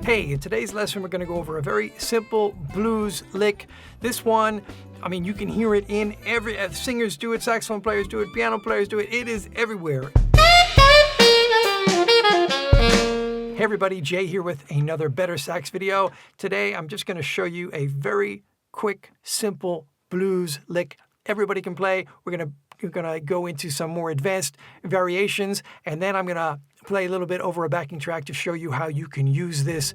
Hey, in today's lesson, we're going to go over a very simple blues lick. This one, I mean, you can hear it in every, singers do it, saxophone players do it, piano players do it. It is everywhere. Hey everybody, Jay here with another BetterSax video. Today, I'm just going to show you a very quick, simple blues lick everybody can play. We're gonna go into some more advanced variations, and then I'm gonna play a little bit over a backing track to show you how you can use this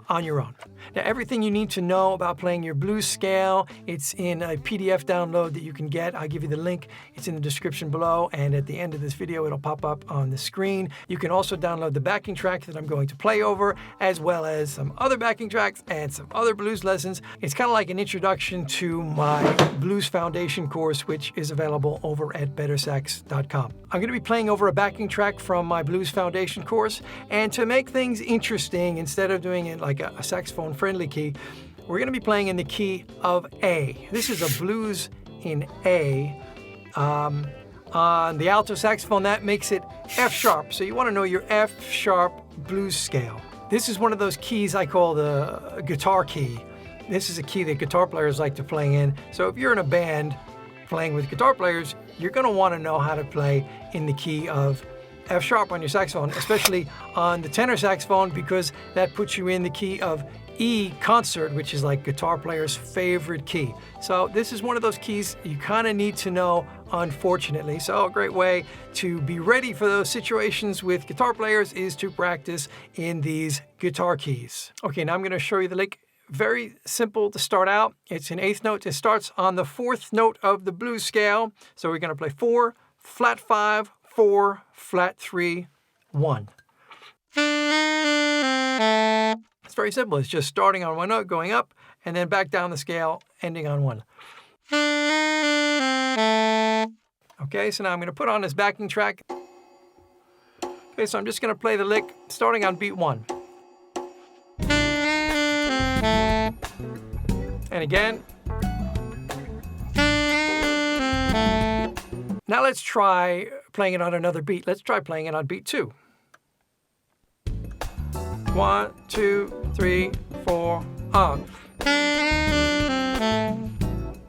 on your own. Now, everything you need to know about playing your blues scale, it's in a PDF download that you can get. I'll give you the link. It's in the description below, and at the end of this video, it'll pop up on the screen. You can also download the backing track that I'm going to play over, as well as some other backing tracks and some other blues lessons. It's kind of like an introduction to my Blues Foundation course, which is available over at BetterSax.com. I'm going to be playing over a backing track from my Blues Foundation course, and to make things interesting, instead of doing it like a saxophone friendly key, we're going to be playing in the key of A. This is a blues in A. On the alto saxophone, that makes it F sharp. So you want to know your F sharp blues scale. This is one of those keys I call the guitar key. This is a key that guitar players like to play in. So if you're in a band playing with guitar players, you're going to want to know how to play in the key of F sharp on your saxophone, especially on the tenor saxophone, because that puts you in the key of E concert, which is like guitar players' favorite key. So this is one of those keys you kind of need to know, unfortunately. So a great way to be ready for those situations with guitar players is to practice in these guitar keys. Okay, now I'm going to show you the lick. Very simple to start out. It's an eighth note. It starts on the fourth note of the blues scale. So we're going to play 4, flat 5, 4, flat 3, 1. It's very simple. It's just starting on one note, going up, and then back down the scale, ending on 1. Okay, so now I'm going to put on this backing track. Okay, so I'm just going to play the lick starting on beat 1. And again. Now let's try playing it on another beat. Let's try playing it on beat 2. 1, 2, 3, 4, on.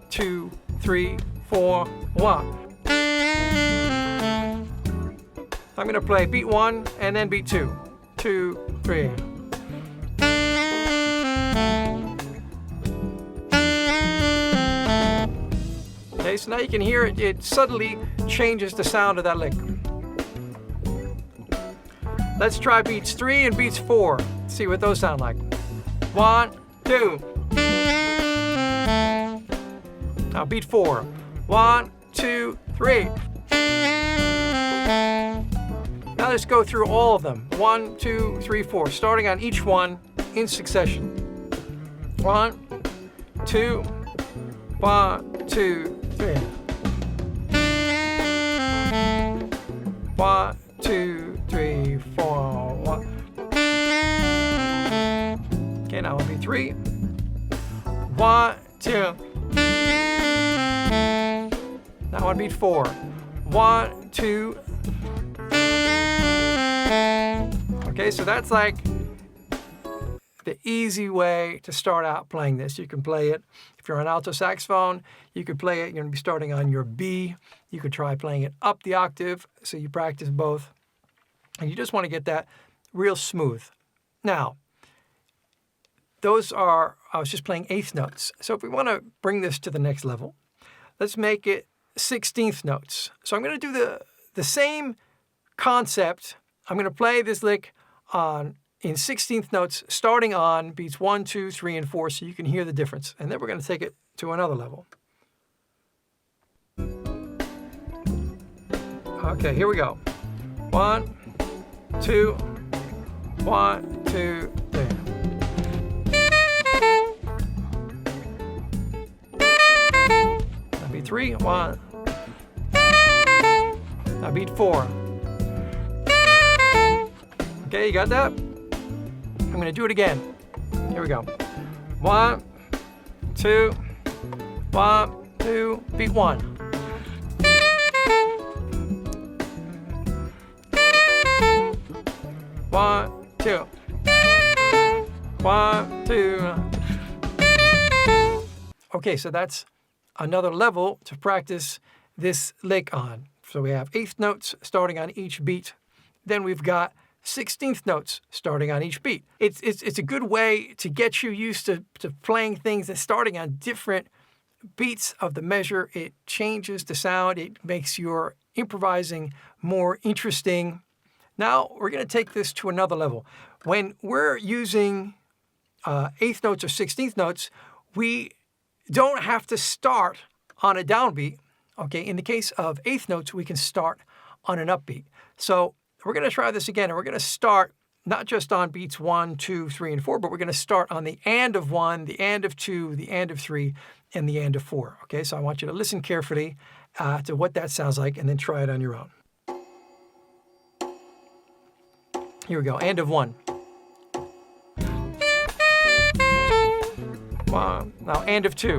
2, 3, 4, 1. I'm going to play beat 1 and then beat 2. 2, 3. Okay, so now you can hear it, it subtly changes the sound of that lick. Let's try beats 3 and beats 4. See what those sound like. 1, 2. Now beat 4. 1, 2, 3. Now let's go through all of them. 1, 2, 3, 4. Starting on each one in succession. 1, 2, 1, 2, 3. 1, 2, 3, 4, 1. Okay, now on beat 3. 1, 2. Now on beat 4. 1, 2. Okay, so that's like the easy way to start out playing this. You can play it, if you're on alto saxophone, you could play it, you're going to be starting on your B. You could try playing it up the octave, so you practice both. And you just want to get that real smooth. Now, those are, I was just playing eighth notes. So if we want to bring this to the next level, let's make it 16th notes. So I'm going to do the same concept. I'm going to play this lick in 16th notes, starting on beats 1, 2, 3, and 4, so you can hear the difference. And then we're going to take it to another level. Okay, here we go. 1, 2, 1, 2, 3. Now beat 3, 1. Now beat 4. Okay, you got that? I'm going to do it again. Here we go. 1, 2, 1, 2, beat 1. 1, 2. 1, 2. Okay, so that's another level to practice this lick on. So we have 8th notes starting on each beat. Then we've got 16th notes starting on each beat. It's a good way to get you used to playing things and starting on different beats of the measure. It changes the sound. It makes your improvising more interesting. Now we're going to take this to another level. When we're using 8th notes or 16th notes, we don't have to start on a downbeat. Okay, in the case of 8th notes, we can start on an upbeat. So we're going to try this again, and we're going to start not just on beats 1, 2, 3, and 4, but we're going to start on the and of 1, the and of 2, the and of 3, and the and of 4. Okay, so I want you to listen carefully to what that sounds like, and then try it on your own. Here we go, and of 1. Now, and of 2.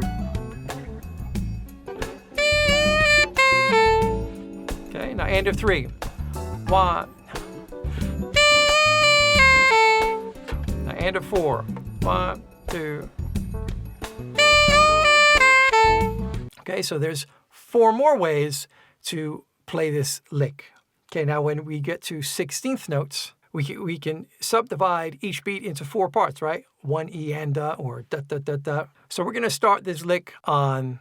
Okay, now and of 3. 1. Now and of 4. 1, 2. Okay, so there's 4 more ways to play this lick. Okay, now when we get to 16th notes, we can subdivide each beat into 4 parts, right? 1 E and da, or da da da da. So we're going to start this lick on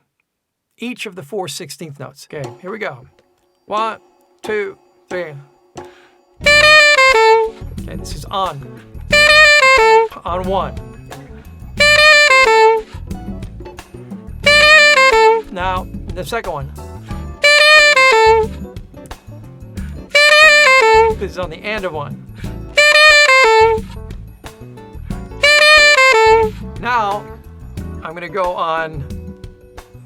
each of the 4 16th notes. Okay, here we go. 1, 2, 3. Okay, this is on 1. Now, the second one. This is on the and of 1. Now, I'm going to go on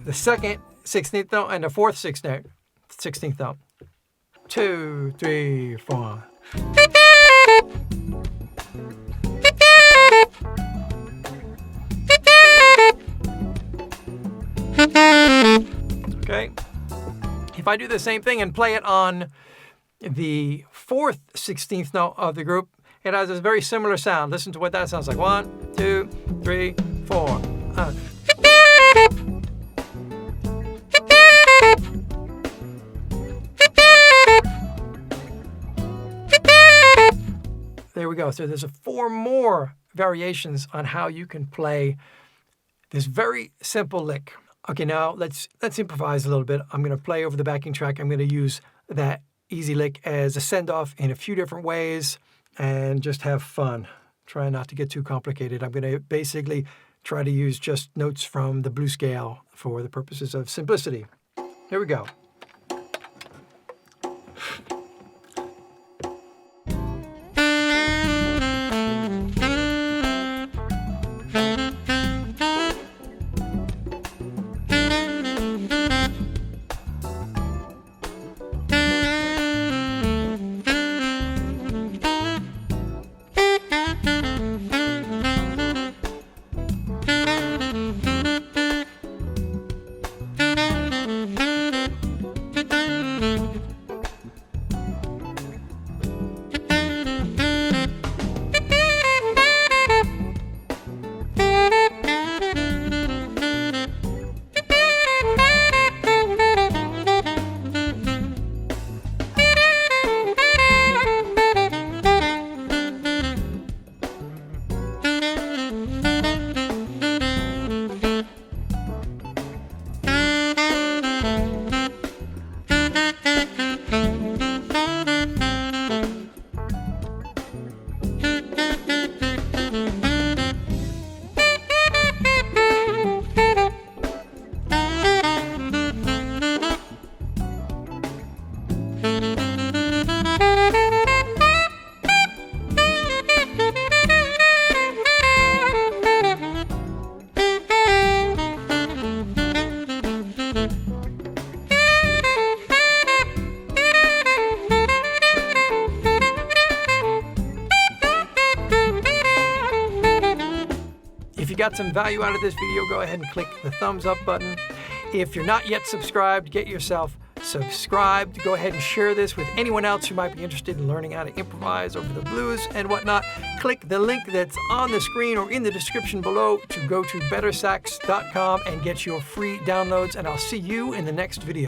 the second 16th note and the 4th 16th note. 2, 3, 4. Okay. If I do the same thing and play it on the 4th 16th note of the group, it has a very similar sound. Listen to what that sounds like. 1, 2, 3, 4. There we go. So there's 4 more variations on how you can play this very simple lick. Okay, now let's improvise a little bit. I'm going to play over the backing track. I'm going to use that easy lick as a send-off in a few different ways and just have fun. Try not to get too complicated. I'm going to basically try to use just notes from the blues scale for the purposes of simplicity. Here we go. If you got some value out of this video, go ahead and click the thumbs up button. If you're not yet subscribed, get yourself subscribe. Go ahead and share this with anyone else who might be interested in learning how to improvise over the blues and whatnot. Click the link that's on the screen or in the description below to go to BetterSax.com and get your free downloads, and I'll see you in the next video.